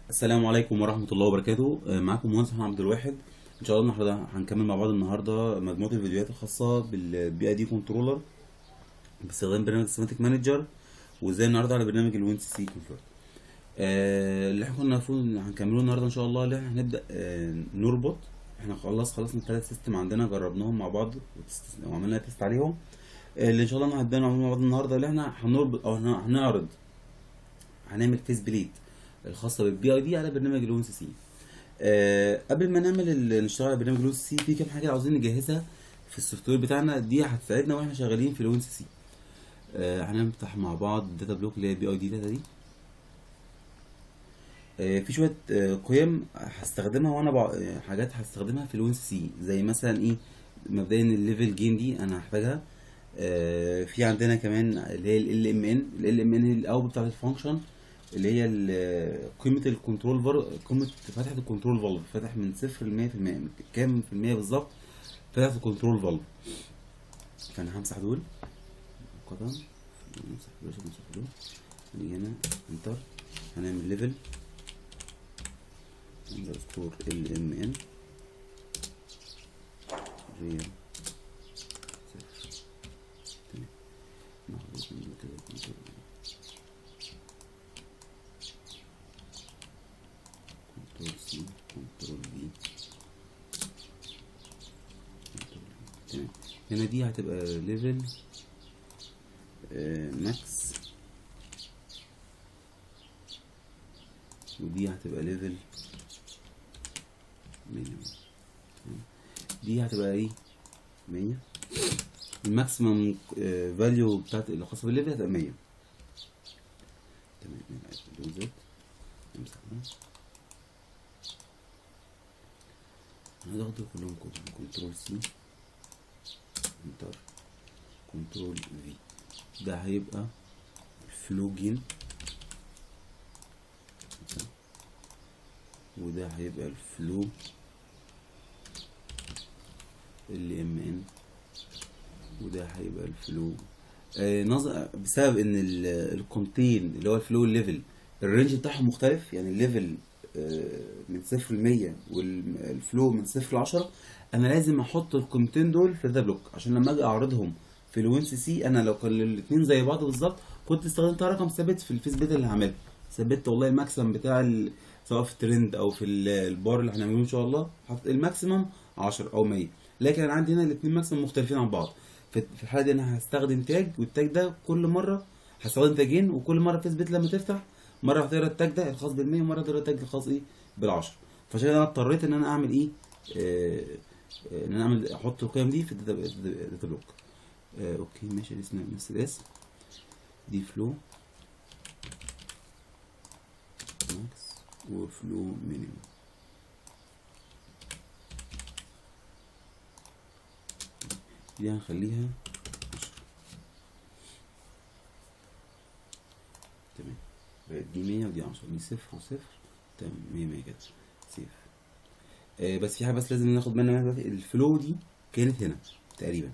السلام عليكم ورحمة الله وبركاته. معاكم مهندس محمد عبد الواحد. ان شاء الله النهارده هنكمل مع بعض النهارده مجموعة الفيديوهات الخاصة بالبي اي دي كنترولر باستخدام برنامج سيماتيك مانجر، وازاي النهارده على برنامج الوين سي كونفرت. اللي احنا كنا المفروض هنكمله النهارده ان شاء الله، اللي احنا هنبدأ نربط. احنا خلصنا الثلاث سيستم عندنا، جربناهم مع بعض وعملنا تيست عليهم. اللي ان شاء الله هنبدأ نعمله مع بعض النهارده، اللي احنا هنربط او هنعرض، هنعمل فيس بليت الخاصه بالبي اي دي على برنامج الون سي سي. قبل ما نشتغل على برنامج الون سي سي، في كام حاجه عاوزين نجهزها في السوفت وير بتاعنا، دي هتساعدنا واحنا شغالين في الون سي سي. هنفتح مع بعض الداتا بلوك اللي هي بي اي دي داتا دي. في شويه قيم هستخدمها وانا حاجات هستخدمها في الون سي سي، زي مثلا ايه، مبدئيا الليفل جين دي انا هحتاجها. في عندنا كمان اللي هي ال ام ان الاوت بتاعت الفانكشن، اللي هي قيمة الكنترول قيمة فتحة الكنترول فالف، فتح من 0 ل 100%، كام في المية بالظبط فتحة الكنترول فالف. فأنا همسح دول قطعا، نمسح دول، هنيجي هنا انتر، هنعمل ليفل اندرسكور ال ام ان ريال كنترول سي كنترول بي. تمام، هنا دي هتبقى ليفل ماكس، ودي هتبقى ليفل مينيمم. دي هتبقى ايه، 100. الماكسيمم فاليو بتاعت اللي خاصه بالليفل هتبقى 100. تمام، زد نمسح ده، هناخده كلهم كنترول سي انتر كنترول في. ده هيبقى الفلو جين، وده هيبقى الفلو ال ام ان، وده هيبقى الفلو بسبب ان الكونتين اللي هو الفلو الليفل الرينج بتاعهم مختلف. يعني الليفل من 0 ل 100 والفلو من 0 ل 10. انا لازم احط الكونتين دول في الداتا بلوك، عشان لما اجي اعرضهم في الوين سي سي، انا لو كان الاثنين زي بعض بالظبط كنت استخدمت رقم ثابت في الفيس بيت اللي هعمله، ثبت والله الماكسيمم بتاع سواء في الترند او في البار اللي هنعمله ان شاء الله، حط الماكسيمم 10 او 100. لكن انا عندي هنا الاثنين ماكسيمم مختلفين عن بعض. في الحاله دي انا هستخدم تاج، والتاج ده كل مره هستخدم تاجين، وكل مره فيس بيت لما تفتح مره هتقرا التاج ده الخاص بال100، ومره هتقرا التاج الخاص ايه بال10. فعشان انا اضطريت ان انا اعمل ايه، ان انا احط القيم دي في الداتا بلوك. اوكي ماشي، اسمها نفس الاسم، دي فلو ماكس وفلو مينيمم. دي هنخليها 10. تمام، بقت دي 100 ودي 10، دي 0 و0. تمام، 100 كده سيف. بس في حاجه بس لازم ناخد بالنا منها دلوقتي، الفلو دي كانت هنا تقريبا،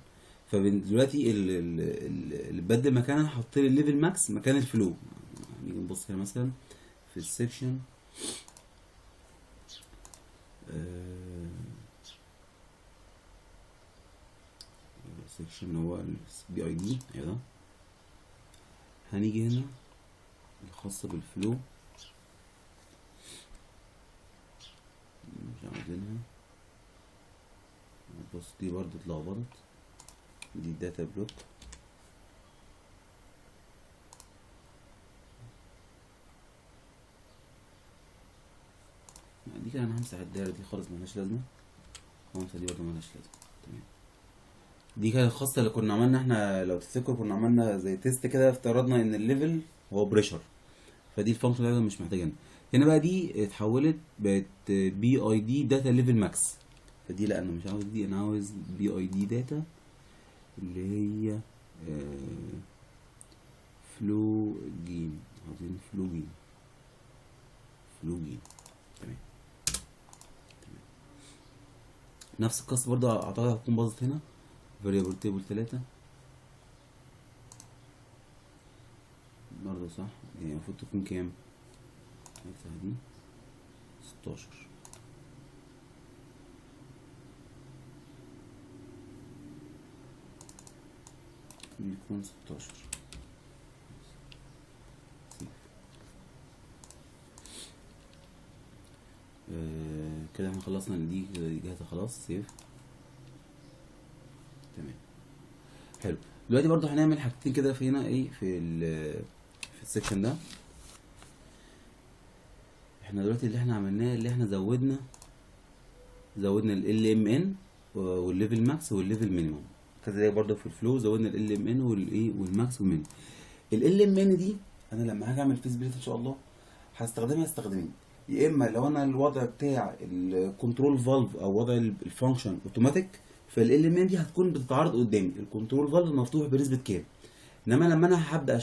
فدلوقتي اللي بدل مكانها حط لي الليفل ماكس مكان الفلو. نيجي نبص هنا مثلا في السكشن، السكشن هو البي اي دي ده، هنيجي هنا الخاصة بالفلو مش عاوزينها. بص دي برضو اتلخبطت، دي داتا بلوك، دي كده انا همسح الدايرة دي خالص ملهاش لازمة، وهمسح دي برضو ملهاش لازمة. تمام، دي كانت الخاصة اللي كنا عملنا، احنا لو تفتكروا كنا عملنا زي تيست كده، افترضنا ان الليفل هو بريشر، فدي الفانكشن اللي مش محتاجينها. هنا بقى دي اتحولت بقت بي اي دي داتا ليفل ماكس، فدي لا انا مش عاوز دي، انا عاوز بي اي دي داتا اللي هي فلو جين. عاوزين فلو جين، فلو جين. تمام. نفس القصة برضه اعتقد هتكون باظت هنا. variable table 3 برضه صح، يعني المفروض تكون كام؟ نفتح دي 16، بيكون 16. كده احنا خلصنا دي جاهزة خلاص. سيف. تمام. حلو. دلوقتي برضو هنعمل حاجتين كده في هنا ايه في السكشن ده. احنا دلوقتي اللي احنا عملناه اللي احنا زودنا ال ام ان والليفل ماكس والليفل مينيمم. كذلك برضو في الفلو زودنا ال ام ان والايه والماكس والمينيمم. ال ام ان دي انا لما هاجي اعمل فيزبيليتي ان شاء الله هستخدمها استخدامين. يا اما لو انا الوضع بتاع الكنترول فالف او وضع الفانكشن اوتوماتيك، فال ام ان دي هتكون بتتعرض قدامي الكنترول فالف مفتوح بنسبه كام. انما لما انا هبدا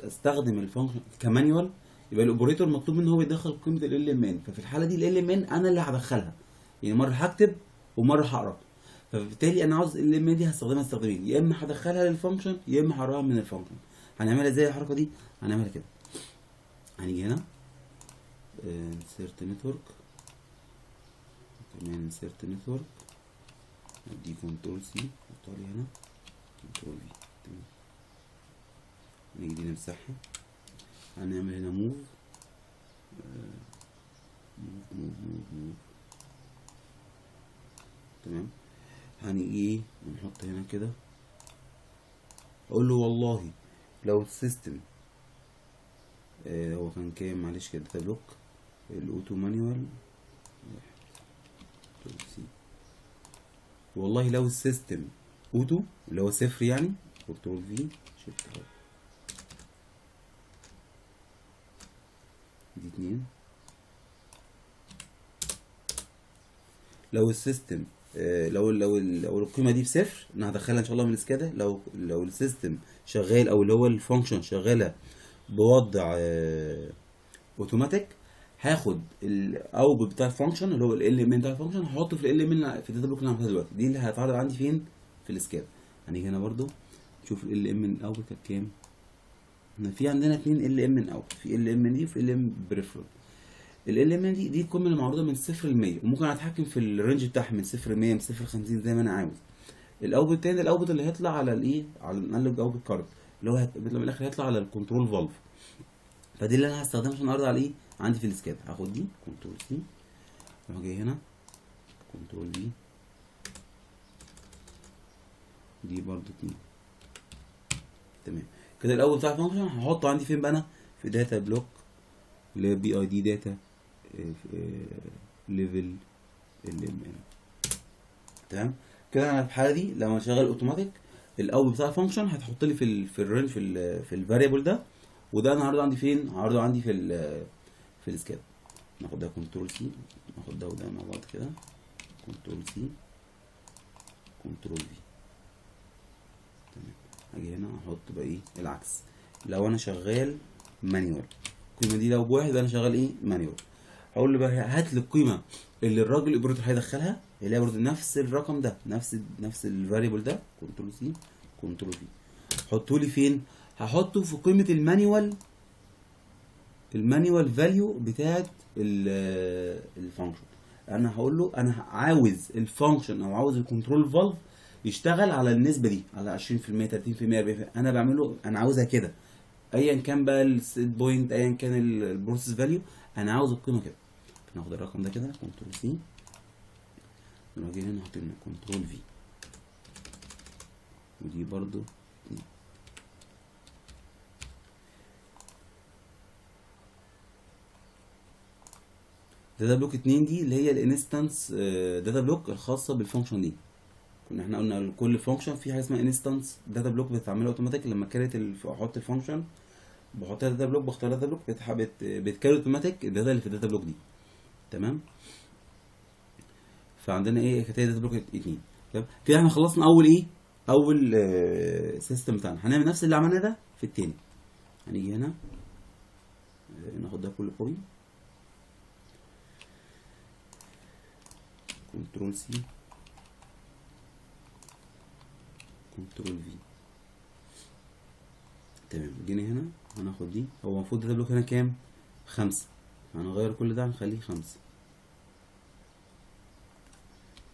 استخدم الفانكشن كمانيوال، يبقى الاوبريتور مطلوب منه هو يدخل قيمه ال ام ان. ففي الحاله دي ال ام ان انا اللي هدخلها، يعني مره هكتب ومره هقرا. فبالتالي انا عاوز ال ام ان دي هستخدمها استخدامين، يا اما هدخلها للفانكشن يا اما هقراها من الفانكشن. هنعملها ازاي الحركه دي؟ هنعملها كده. هنيجي هنا insert network، كمان insert network، ادي كنترول سي نحطها لي هنا كنترول في. تمام. نيجي دي نمسحها. هنعمل هنا موف موف موف موف. تمام. هنيجي ايه ونحط هنا كده، اقول له والله لو السيستم هو كان كام معلش كده داتا بلوك الاوتو مانيوال والله لو السيستم اوتو اللي هو صفر يعني كنترول في شيفت دي 2. لو السيستم لو القيمه دي بصفر انا هدخلها ان شاء الله من السكادا. لو السيستم شغال او اللي هو الفانكشن شغاله بوضع اوتوماتيك، هاخد الاوتبوت بتاع الفانكشن اللي هو ال ام بتاع الفانكشن هحطه في ال ام في الداتا بلوك اللي انا عملتها دلوقتي. دي اللي هيتعرض عندي فين؟ في السكادا. هنيجي هنا برضو نشوف ال ام من اوت كانت كام. في عندنا 2 ال ام من اوت، في ال ام دي وفي ال ام بريفرال. ال ام دي القيمه اللي معروضه من 0 ل 100، وممكن اتحكم في الرينج بتاعها من 0 ل 100 من 0 ل 50 زي ما انا عاوز. الاوتبوت التاني الاوتبوت اللي هيطلع على الايه، على الانالوج اوتبوت كارد اللي هو من الاخر هيطلع على الكنترول فالف. فدي اللي انا هستخدمها عشان اعرض على ايه عندي في السكاد. هاخد دي كنترول سي واروح جاي هنا كنترول في، دي برضو 2. تمام كده الاول بتاع الفانكشن هحطه عندي فين بقى؟ انا في داتا بلوك اللي هي بي اي دي داتا ليفل ال ام ان. تمام كده انا في الحاله دي لما شغال اوتوماتيك الاول بتاع الفانكشن هتحط لي في الرينج في الفاريبل ده، وده انا هعرضه عندي فين؟ هعرضه عندي في السكاد. ناخد ده كنترول سي، ناخد ده وده مع بعض كده كنترول سي كنترول في. تمام. هاجي هنا احط بقى ايه العكس. لو انا شغال مانيوال القيمه دي لو بواحد انا شغال ايه مانيوال، هقول له بقى هات لي القيمه اللي الراجل الاوبريتور هيدخلها اللي هي برضه نفس الرقم ده نفس الفاريبل ده كنترول سي كنترول في. حطه لي فين؟ هحطه في قيمه المانيوال فاليو بتاعت الفانكشن. انا هقول له انا عاوز الفانكشن او عاوز الكنترول فالف يشتغل على النسبه دي على 20% 30% 40%. انا بعمله انا عاوزها كده ايا كان بقى السيت بوينت ايا كان البروسيس فاليو انا عاوز القيمه كده. ناخد الرقم ده كده كنترول سي ونروح جاي هنا نحط لنا كنترول في، ودي برضو 2. داتا بلوك 2 دي اللي هي الانستنس داتا بلوك الخاصه بالفانكشن دي. احنا قلنا كل فانكشن في حاجه اسمها انستنس داتا بلوك بتعملها اوتوماتيك. لما كانت احط الفانكشن بحطها داتا بلوك، بختار داتا بلوك بتكاري اوتوماتيك الداتا اللي في الداتا بلوك دي. تمام. فعندنا ايه كانت هي داتا بلوك 2. تمام كده احنا خلصنا اول ايه، اول سيستم بتاعنا. هنعمل نفس اللي عملناه ده في التاني. هنيجي هنا ناخد ده كله كوبي، كنترول سي، كنترول في. تمام جينا هنا هناخد دي، هو المفروض داتا بلوك هنا كام؟ 5. هنغير كل ده هنخليه 5.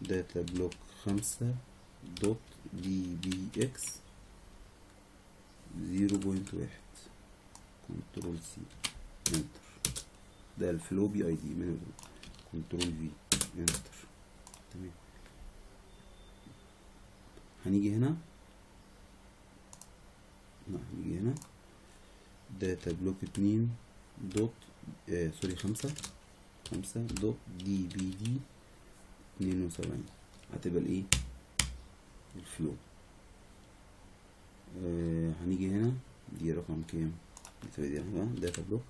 داتا بلوك 5 دوت دي بي اكس 0.1. كنترول سي انتر. ده الفلو بي اي دي من كنترول في انتر. تمام هنيجي هنا، لا هنيجي هنا داتا بلوك 2 دوت سوري 5 دوت دي بي دي 72. هتبقى الايه الفلو. هنيجي هنا دي رقم كام؟ بتبقى دي داتا بلوك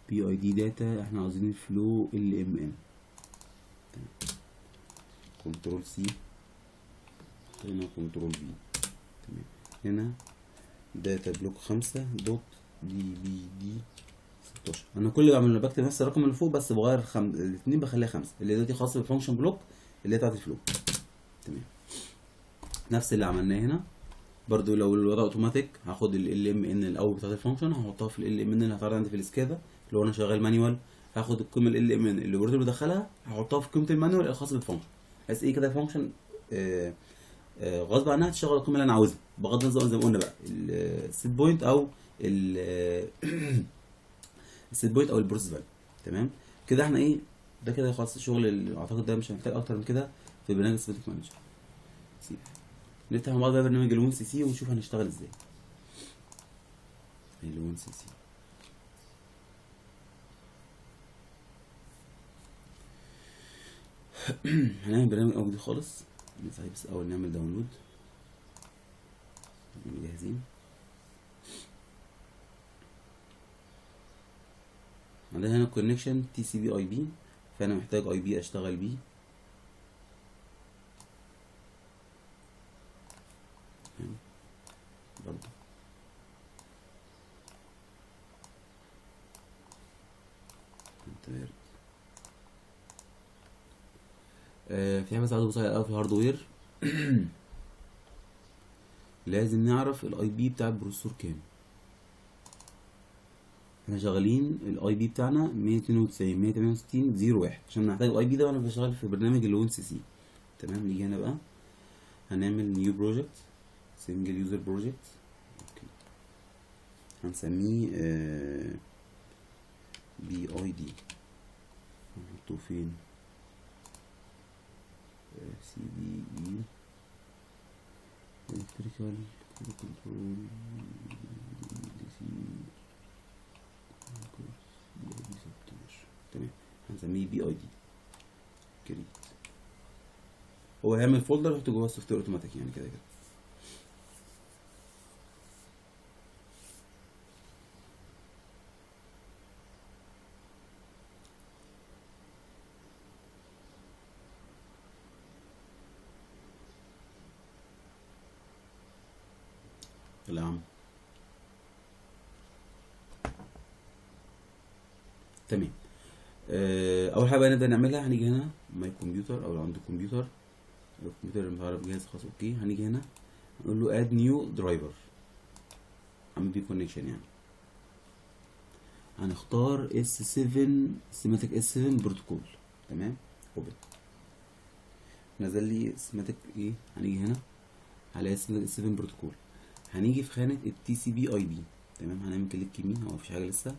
بي اي دي داتا، احنا عاوزين الفلو ال ام ان. كنترول سي، هنا كنترول في. تمام هنا داتا بلوك 5 دوت دي بي دي 16. انا كل اللي بعمله بكتب نفس الرقم اللي فوق بس بغير الاثنين بخليها 5، اللي دلوقتي خاصه بالفانكشن بلوك اللي هي بتاعت الفلو. تمام نفس اللي عملناه هنا برضو. لو الوضع اوتوماتيك هاخد ال ام ان الاول بتاعت الفانكشن هحطها في ال ام ان اللي هتعرض عندي في السكادا. لو انا شغال مانيوال هاخد القيمه ال ام ان اللي الوردر بدخلها هحطها في قيمه المانيوال الخاصه بالفانكشن، بحيث ايه كده الفانكشن غصب عنها تشغل القيمه اللي انا عاوزها، بغض النظر زي ما قلنا بقى السيت بوينت او السيت بوينت او البروسيس فاليو. تمام كده احنا ايه ده كده خلاص الشغل. اعتقد ده مش هنحتاج اكتر من كده في برنامج سيماتيك مانجر. نفتح مع بعض بقى برنامج الون سي سي ونشوف هنشتغل ازاي. الون سي سي هنعمل برنامج اول جديد خالص. بس اول نعمل داونلود، جاهزين. عندنا هنا كونكشن تي سي بي اي بي، فانا محتاج اي بي اشتغل بيه. برضه في حاجه بس عايز ابص عليها في الهاردوير. لازم نعرف الاي بي بتاع البروسيسور كام. احنا شغالين الاي بي بتاعنا 192 168 01 عشان نحتاج الاي بي ده وانا بشتغل في برنامج اللون سي سي. تمام نيجي هنا بقى هنعمل نيو بروجكت، سنجل يوزر بروجكت. اوكي هنسميه بي اي دي. هنحطه فين؟ سي بي اي الكتريكال كنترول دي سي. تمام هنسميه بي اي دي كريت. هو هيعمل فولدر يحط جواه السوفت وير اوتوماتيك يعني كده كده. يلا يا عم. تمام اول حاجه بقى نبدا نعملها هنيجي هنا ماي كمبيوتر، او لو عندك كمبيوتر الكمبيوتر متعرف جهاز خاص. اوكي هنيجي هنا نقول له اد نيو درايفر، اعمل بيه كونكشن يعني. هنختار اس 7 سيماتيك اس 7 بروتوكول. تمام اوبن نزل لي سيماتيك ايه. هنيجي هنا على سيماتيك اس 7 بروتوكول، هنيجي في خانه التي سي بي اي بي. تمام هنعمل كليك يمين، هو مفيش حاجه لسه.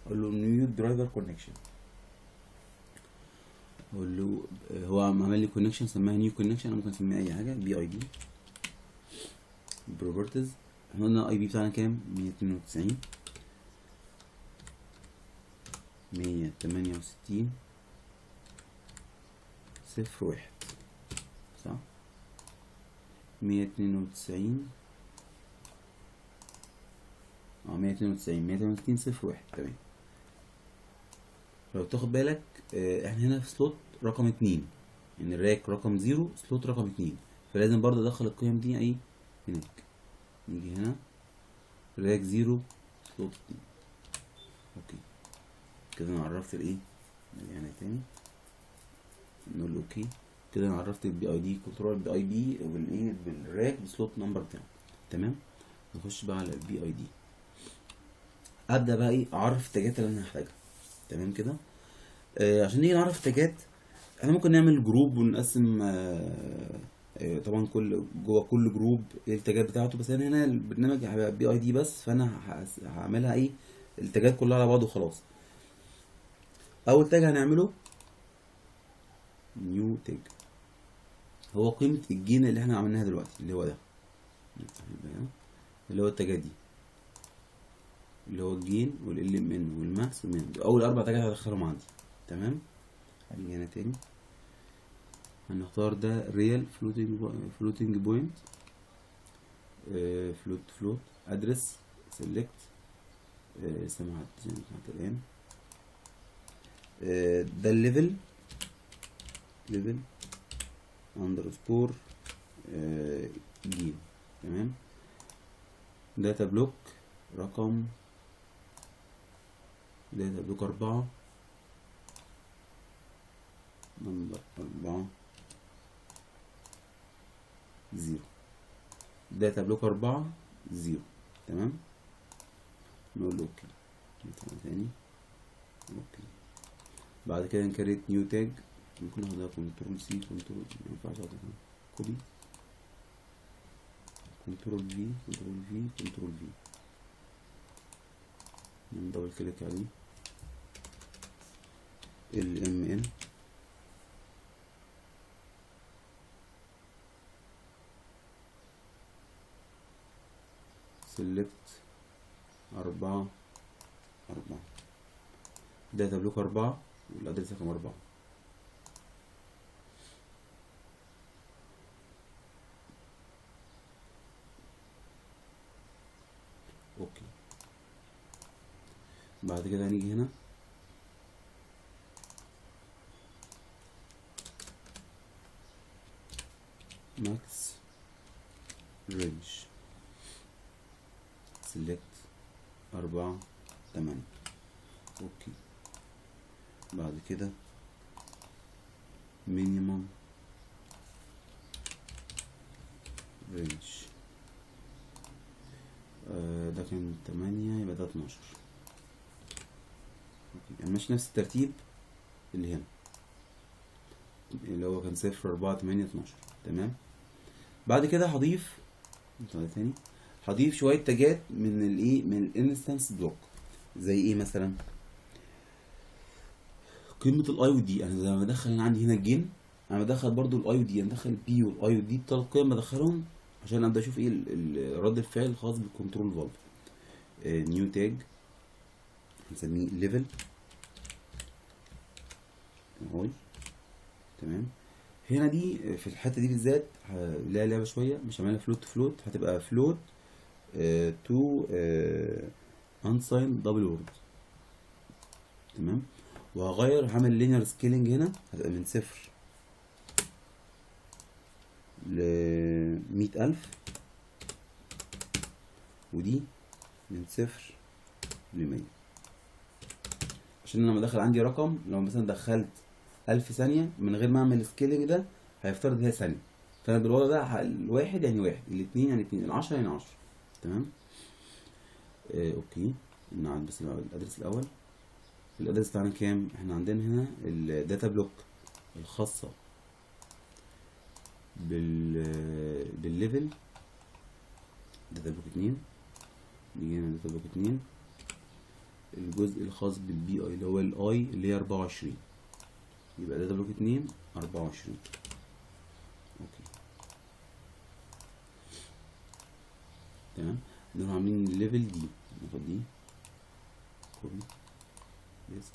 اقول له نيو درايفر كونكشن، اقول له هو عمل لي كونكشن سماها نيو كونكشن، انا ممكن اسميها اي حاجه بي اي دي. بروبرتيز احنا قلنا اي بي بتاعنا كام؟ 192 168 01 صح؟ 192 168 01. تمام لو تاخد بالك احنا هنا في سلوت رقم 2 يعني الراك رقم 0 سلوت رقم 2، فلازم برضه ادخل القيم دي ايه هناك. نيجي هنا راك 0 سلوت 2. اوكي كده انا عرفت الايه يعني تاني نقول اوكي كده انا عرفت البي اي دي كنترول بي اي دي بالايه بالراك بسلوت نمبر بتاعه. تمام. نخش بقى على البي اي دي، ابدا بقى ايه اعرف التاجات اللي انا هحتاجها. تمام كده. عشان نيجي نعرف التاجات احنا ممكن نعمل جروب ونقسم طبعا جوه كل جروب ايه التاجات بتاعته، بس انا هنا البرنامج هيبقى بي اي دي بس، فانا هعملها ايه التاجات كلها على بعض وخلاص. اول تاج هنعمله نيو تاج، هو قيمة الجين اللي احنا عملناها دلوقتي اللي هو ده، اللي هو التاجات دي اللي هو الجين والال ام ان والماكس والمين، اول 4 تاجات هدخلهم عندي. تمام. هنيجي هنا تاني هنختار ده ريال فلوتنج بوينت فلوت ادرس سيلكت سمعت الان ده الليفل اندرسكور جين. تمام. داتا بلوك رقم داتا بلوك 4 نمبر 4 0 داتا بلوك 4 0. تمام. نقول اوكي نطلع تاني اوكي. بعد كده نكريت نيو تاج، ممكن ناخدها كنترول سي كنترول مينفعش اخدها كوبي كنترول في كنترول في ندبل كليك عليه ال ام ان سيلكت 4 داتا بلوك 4 والادرس رقم 4. اوكي. بعد كده هنيجي هنا ماكس رينج سيلكت 4 8. اوكي. بعد كده مينيمم رينج ده كان 8 يبقى ده 12. اوكي يعني ماشي نفس الترتيب اللي هنا اللي هو كان 0 4 8 12. تمام. بعد كده هضيف تاني هضيف شويه تاجات من الايه من الانستنس بلوك. زي ايه مثلا قيمه الاي ودي. انا لما بدخل انا عندي هنا الجين انا بدخل برضو الاي ودي، انا بدخل البي والاي ودي بثلاث قيم بدخلهم عشان ابدا اشوف ايه رد الفعل الخاص بالكنترول فالف. نيو تاج هنسميه ليفل اهو. تمام. هنا دي في الحته دي بالذات هلاقي لعبه شويه، مش هعملها فلوت تو فلوت، هتبقى فلوت تو انساين دبل وورد. تمام. وهغير هعمل لينير سكيلينج هنا هتبقى من 0 ل 100,000 ودي من 0 ل 100 عشان لما ادخل عندي رقم لو مثلا دخلت 1000 ثانية من غير ما اعمل سكيلينج ده هيفترض هي ثانية، فانا بالوضع ده الواحد يعني واحد، الاتنين يعني اتنين، العشرة يعني 10. تمام. اوكي نعد بس الادرس الاول. الادرس بتاعنا كام؟ احنا عندنا هنا الداتا بلوك الخاصة بالليفل داتا بلوك 2. نيجي هنا داتا بلوك 2 الجزء الخاص بالبي اي اللي هو الاي اللي هي 24 يبقى داتا بلوك 2 24. اوكي تمام. نروح عاملين الليفل دي ناخد دي كوبي بيست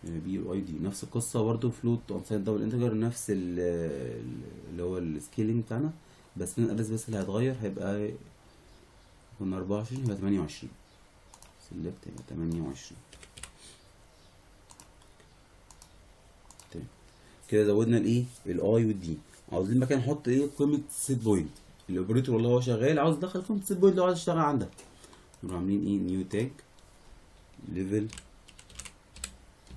بي اي دي نفس القصه برضو فلوت اون سايد دبل انتجر نفس اللي هو السكيلينج بتاعنا، بس من الادرس بس اللي هيتغير هيبقى كنا 24 يبقى 28 سيلكت يبقى 28. كده زودنا الايه الاي والدي. عاوزين بقى نحط ايه قيمه سيت بوينت. الاوبريتور والله هو شغال عاوز يدخل قيمه سيت بوينت لو عايز يشتغل عندك، نروح عاملين ايه نيو تاج ليفل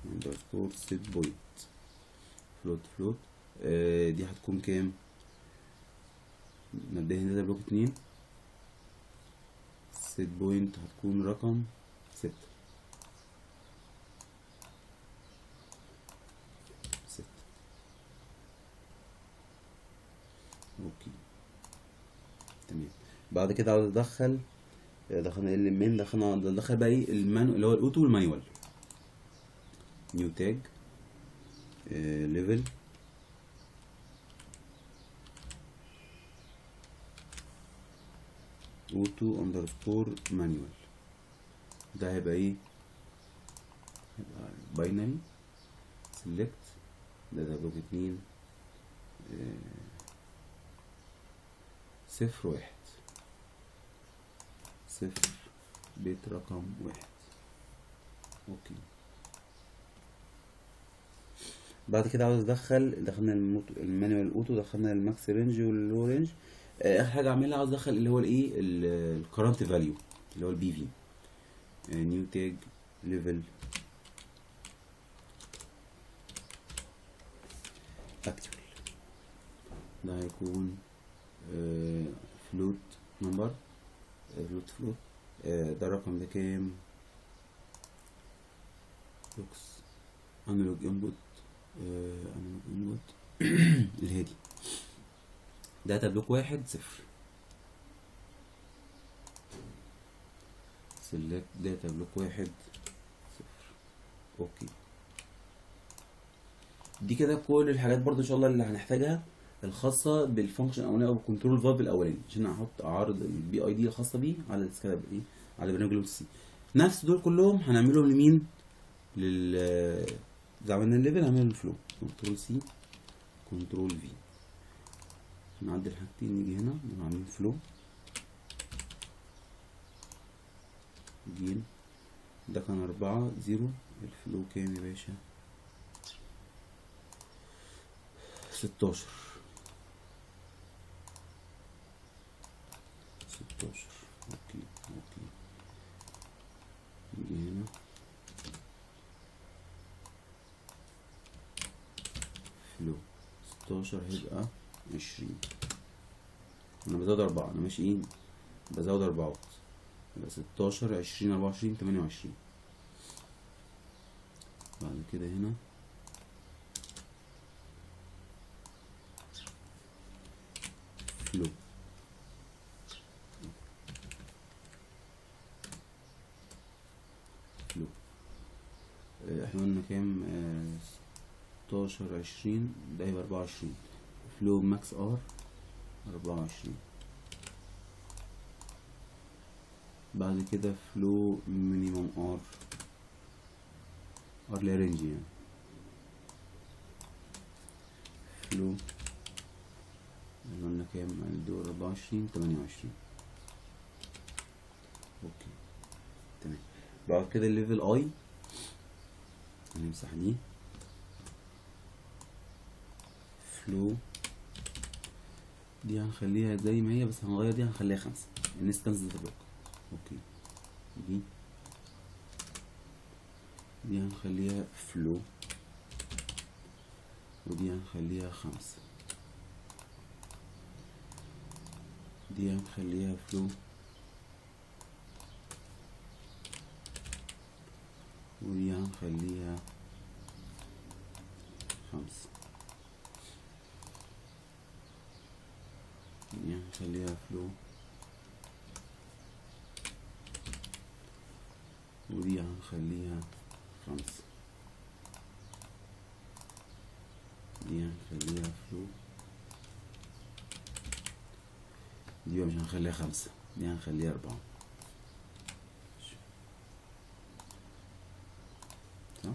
اندرسكور سيت بوينت فلوت. دي هتكون كام؟ مبدئيا هنا بلوك 2 سيت بوينت هتكون رقم 6. اوكي تمام. بعد كده عاوز ادخل، دخلنا من دخلنا ندخل بقى ايه اللي هو الاوتو والمانيوال. نيو تاج ليفل اوتو اندرسكور مانيوال. ده هيبقى ايه؟ هيبقى باينري سيلكت ده بلوك 2 صفر واحد، صفر بيت رقم 1. اوكي. بعد كده عاوز ادخل، دخلنا المانيوال اوتو، دخلنا الماكس رينج واللو رينج. اخر حاجه اعملها عاوز ادخل اللي هو الايه الكرنت فاليو اللي هو البي في. نيو تاج ليفل اكتوال. ده هيكون فلوت نمبر فلوت. ده الرقم ده كام؟ لوكس انالوج انبوت الهادي. داتا بلوك 1 0. سيلكت داتا بلوك 1 0. اوكي. دي كده كل الحاجات برضو ان شاء الله اللي هنحتاجها الخاصه بالفانكشن الاولاني او بالكنترول فالف الاولاني، عشان احط اعرض البي اي دي الخاصه بيه على السكادب ايه على برنامج لوت سي. نفس دول كلهم هنعملهم لمين؟ زي عملنا الليفل هنعمل الفلو. كنترول سي كنترول في، نعدل حاجتين، نيجي هنا نعمل فلو جيم. ده كان 4 0. الفلو كام يا باشا؟ 16. اوكي. نيجي هنا فلو 16 هيبقى 20. انا بزود 4، انا ماشي ايه بزود 4 يبقى 16 20 24 28. بعد كده هنا فلو احنا قلنا كام؟ 16 20 ده يبقى 24. فلو ماكس ار 24. بعد كده فلو مينيموم ار لارنج يعني. فلو قلنا كام؟ هندور 24 28. اوكي تمام. بعد كده الليفل اي هنمسح دي. فلو دي هنخليها زي ما هي، بس هنغير دي هنخليها 5 انستنس بلوك. اوكي. دي هنخليها فلو، ودي هنخليها 5. دي هنخليها فلو، ودي هنخليها 5. دي هنخليها فلو، ودي هنخليها 5. دي هنخليها فلو، دي مش هنخليها 5، دي هنخليها 4. صح؟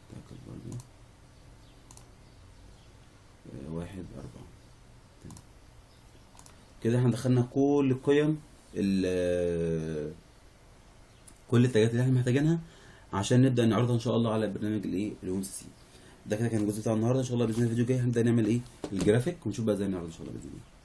تأكد برضو 1 4. كده احنا دخلنا كل القيم كل التاجات اللي احنا محتاجينها عشان نبدأ نعرضها ان شاء الله على برنامج الايه الOMC. ده كده كان الجزء بتاع النهارده. ان شاء الله باذن الله الفيديو الجاي هنبدا نعمل ايه الجرافيك، ونشوف بقى ازاي نعرض ان شاء الله باذن الله.